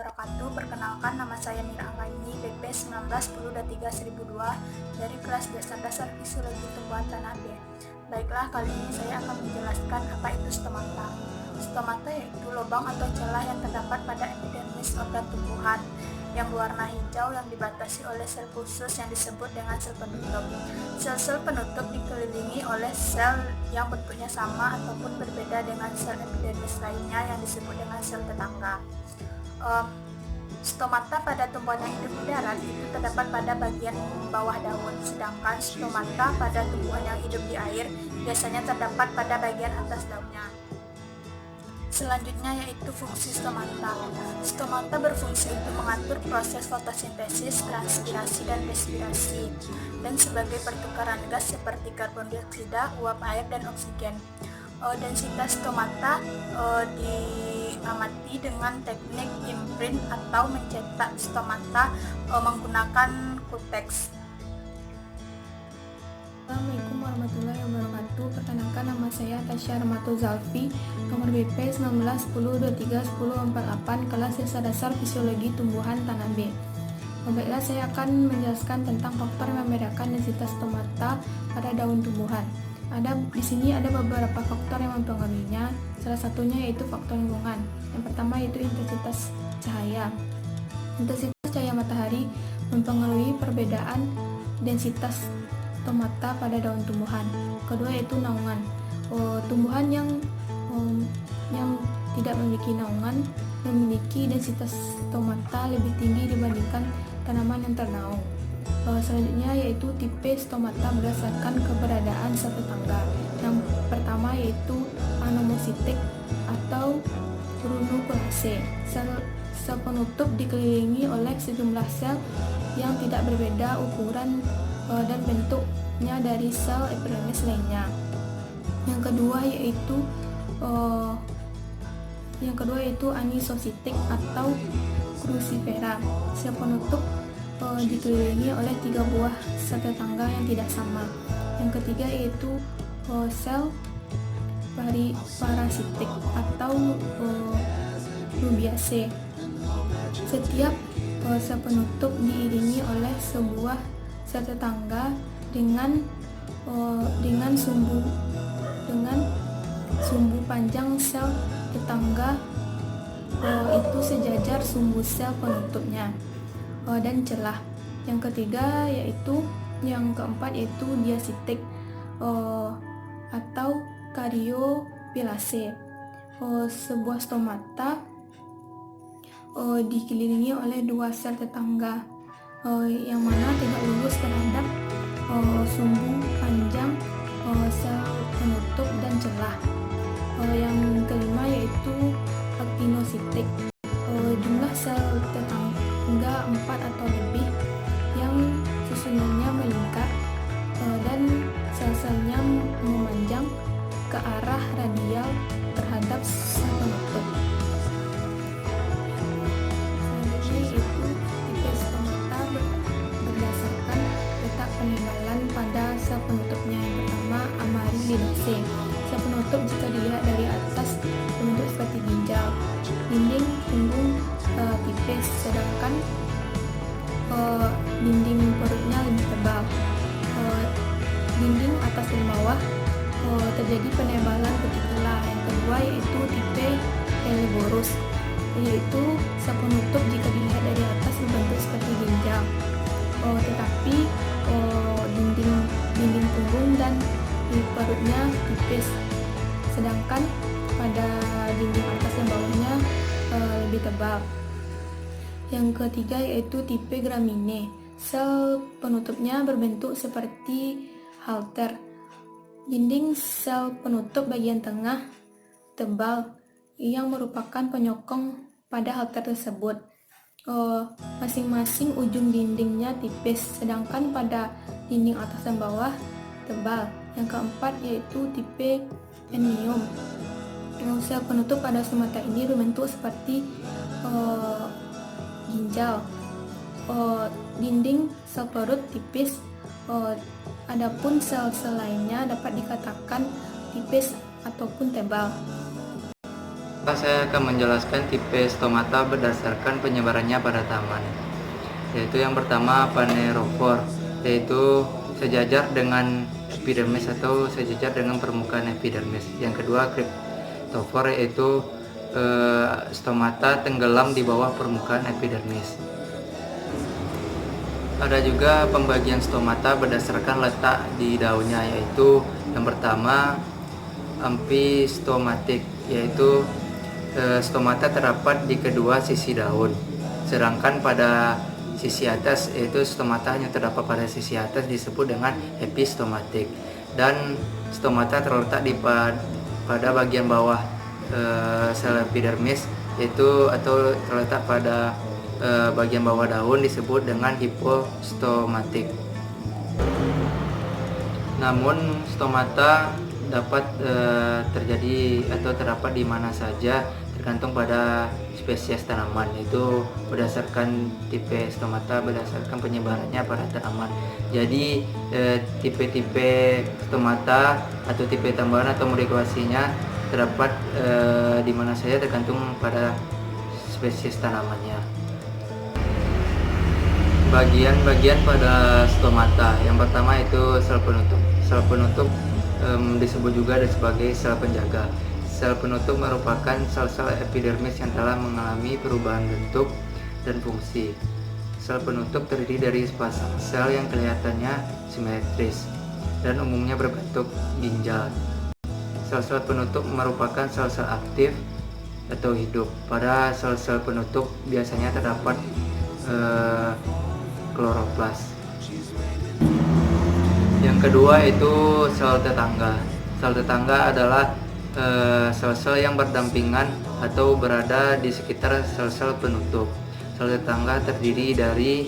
wabarakatuh. Perkenalkan, nama saya Mira Anggaini, BP 1910-3002 dari kelas dasar fisiologi tumbuhan tanah B. Baiklah, kali ini saya akan menjelaskan apa itu stomata. Stomata yaitu lubang atau celah yang terdapat pada epidermis organ tumbuhan yang berwarna hijau yang dibatasi oleh sel khusus yang disebut dengan sel penutup. Sel-sel penutup dikelilingi oleh sel yang bentuknya sama ataupun berbeda dengan sel epidermis lainnya yang disebut dengan sel tetangga. Stomata pada tumbuhan yang hidup di darat itu terdapat pada bagian bawah daun, sedangkan stomata pada tumbuhan yang hidup di air biasanya terdapat pada bagian atas daunnya. Selanjutnya yaitu fungsi stomata. Stomata berfungsi untuk mengatur proses fotosintesis, transpirasi, dan respirasi, dan sebagai pertukaran gas seperti karbon dioksida, uap air, dan oksigen. Densitas stomata diamati dengan teknik imprint atau mencetak stomata menggunakan kutex. Assalamualaikum warahmatullahi wabarakatuh. Perkenalkan, nama saya Tasya Rahmatul Zalfi, nomor BP 1910231048, kelas dasar fisiologi tumbuhan tanah B. Baiklah, saya akan menjelaskan tentang faktor yang membedakan densitas stomata pada daun tumbuhan. Di sini ada beberapa faktor yang mempengaruhinya. Salah satunya yaitu faktor lingkungan. Yang pertama yaitu intensitas cahaya. Intensitas cahaya matahari mempengaruhi perbedaan densitas stomata pada daun tumbuhan. Kedua yaitu naungan. Tumbuhan yang tidak memiliki naungan memiliki densitas stomata lebih tinggi dibandingkan tanaman yang ternaung. Selanjutnya yaitu tipe stomata berdasarkan keberadaan sel tetangga. Yang pertama yaitu anomositik atau runculacea. Sel penutup dikelilingi oleh sejumlah sel yang tidak berbeda ukuran dan bentuknya dari sel epidermis lainnya. Yang kedua yaitu anisositik atau cruciferaa. Sel penutup dikelilingi oleh 3 buah sel tetangga yang tidak sama. Yang ketiga yaitu sel parasitik atau rubiaceae. Setiap sel penutup diiringi oleh sebuah sel tetangga dengan sumbu panjang sel tetangga itu sejajar sumbu sel penutupnya dan celah. Yang keempat yaitu diasitik atau karyopilaceae. Sebuah stomata dikelilingi oleh 2 sel tetangga yang mana tidak lurus terhadap sumbu panjang sel penutup dan celah. Yang kelima yaitu aktinositik. Jumlah sel tetangga 4 atau lebih yang susunannya melingkar dan sel-selnya memanjang ke arah radial terhadap sel penutup. Penebalan pada sel penutupnya. Yang pertama, amaryllidaceae. Sel penutup jika dilihat dari atas bentuk seperti ginjal. Dinding punggung tipis, sedangkan dinding perutnya lebih tebal. Dinding atas dan bawah terjadi penebalan petikular. Yang kedua yaitu tipe Helleborus, yaitu sel penutup jika dilihat dari atas berbentuk seperti ginjal, tetapi dinding punggung dan di perutnya tipis, sedangkan pada dinding atas dan bawahnya lebih tebal. Yang ketiga yaitu tipe Gramineae. Sel penutupnya berbentuk seperti halter. Dinding sel penutup bagian tengah tebal yang merupakan penyokong pada halter tersebut. Masing-masing ujung dindingnya tipis, sedangkan pada dinding atas dan bawah tebal. Yang keempat yaitu tipe Phenium. Sel penutup pada stomata ini berbentuk seperti ginjal. Dinding sel perut tipis, adapun sel-sel lainnya dapat dikatakan tipis ataupun tebal. Saya akan menjelaskan tipe stomata berdasarkan penyebarannya pada taman. Yaitu yang pertama phanerophore, yaitu sejajar dengan epidermis atau sejajar dengan permukaan epidermis. Yang kedua cryptophore, yaitu stomata tenggelam di bawah permukaan epidermis. Ada juga pembagian stomata berdasarkan letak di daunnya, yaitu yang pertama ampistomatik, yaitu stomata terdapat di kedua sisi daun. Sedangkan pada sisi atas, yaitu stomata hanya terdapat pada sisi atas, disebut dengan epistomatik. Dan stomata terletak pada bagian bawah sel epidermis, yaitu atau terletak pada bagian bawah daun, disebut dengan hipostomatik. Namun stomata dapat terjadi atau terdapat di mana saja, tergantung pada spesies tanaman, yaitu berdasarkan tipe stomata berdasarkan penyebarannya pada tanaman. Jadi tipe-tipe stomata atau tipe tambahan atau modifikasinya terdapat di mana saja, tergantung pada spesies tanamannya. Bagian-bagian pada stomata, yang pertama itu sel penutup. Sel penutup disebut juga sebagai sel penjaga. Sel penutup merupakan sel-sel epidermis yang telah mengalami perubahan bentuk dan fungsi. Sel penutup terdiri dari sepasang sel yang kelihatannya simetris dan umumnya berbentuk ginjal. Sel-sel penutup merupakan sel-sel aktif atau hidup. Pada sel-sel penutup biasanya terdapat kloroplas. Yang kedua itu sel tetangga. Sel tetangga adalah sel-sel yang berdampingan atau berada di sekitar sel-sel penutup. Sel tetangga terdiri dari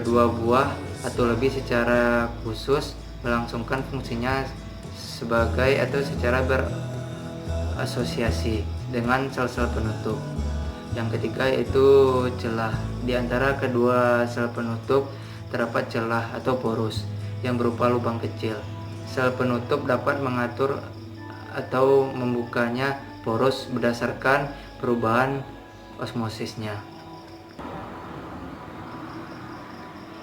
dua buah atau lebih secara khusus melangsungkan fungsinya sebagai atau secara berasosiasi dengan sel-sel penutup. Yang ketiga itu celah. Di antara kedua sel penutup terdapat celah atau porus yang berupa lubang kecil. Sel penutup dapat mengatur atau membukanya porus berdasarkan perubahan osmosisnya.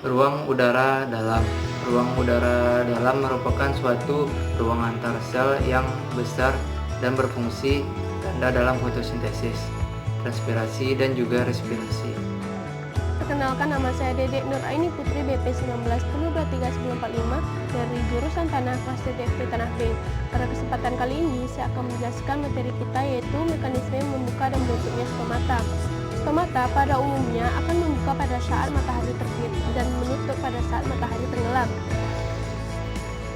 Ruang udara dalam. Ruang udara dalam merupakan suatu ruang antar sel yang besar dan berfungsi tanda dalam fotosintesis, transpirasi, dan juga respirasi. Perkenalkan, nama saya Dedek Nuraini Putri BP 19-10-23-1045 dari jurusan Tanah kelas TTFP Tanah B. Pada kesempatan kali ini saya akan menjelaskan materi kita, yaitu mekanisme membuka dan menutupnya stomata. Stomata pada umumnya akan membuka pada saat matahari terbit dan menutup pada saat matahari tenggelam.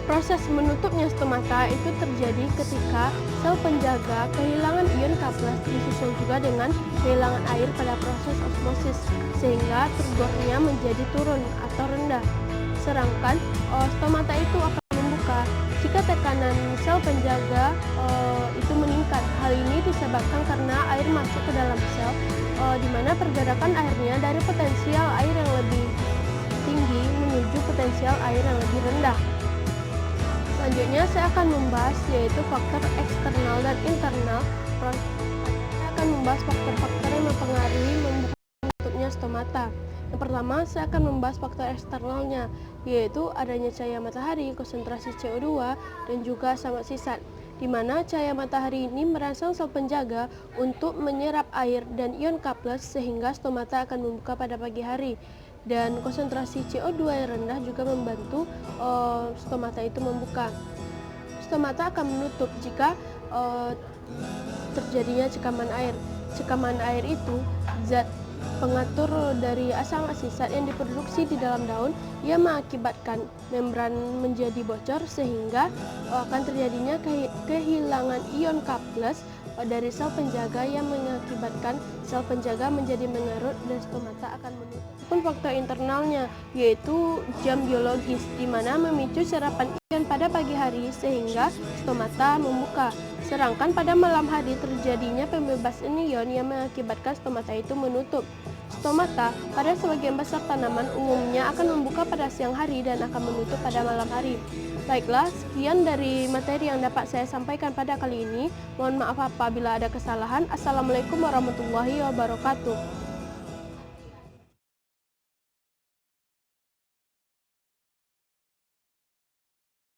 Proses menutupnya stomata itu terjadi ketika sel penjaga kehilangan ion K+, disusul juga dengan kehilangan air pada proses osmosis, sehingga turgornya menjadi turun atau rendah. Sedangkan stomata itu akan membuka jika tekanan sel penjaga itu meningkat. Hal ini disebabkan karena air masuk ke dalam sel, di mana pergerakan airnya dari potensial air yang lebih tinggi menuju potensial air yang lebih rendah. Selanjutnya saya akan membahas yaitu faktor eksternal dan internal. Saya akan membahas faktor-faktor yang mempengaruhi membentuknya stomata. Yang pertama, saya akan membahas faktor eksternalnya, yaitu adanya cahaya matahari, konsentrasi CO2, dan juga asam sisat, di mana cahaya matahari ini merangsang sel penjaga untuk menyerap air dan ion K+, sehingga stomata akan membuka pada pagi hari. Dan konsentrasi CO2 yang rendah juga membantu stomata itu membuka. Stomata akan menutup jika terjadinya cekaman air. Cekaman air itu zat pengatur dari asam asisat yang diproduksi di dalam daun yang mengakibatkan membran menjadi bocor, sehingga akan terjadinya kehilangan ion K+ dari sel penjaga yang mengakibatkan sel penjaga menjadi mengerut dan stomata akan menutup. Faktor internalnya yaitu jam biologis, di mana memicu serapan ion pada pagi hari sehingga stomata membuka. Sedangkan pada malam hari terjadinya pembebasan ion yang mengakibatkan stomata itu menutup. Stomata pada sebagian besar tanaman umumnya akan membuka pada siang hari dan akan menutup pada malam hari. Baiklah, sekian dari materi yang dapat saya sampaikan pada kali ini. Mohon maaf apabila ada kesalahan. Assalamualaikum warahmatullahi wabarakatuh.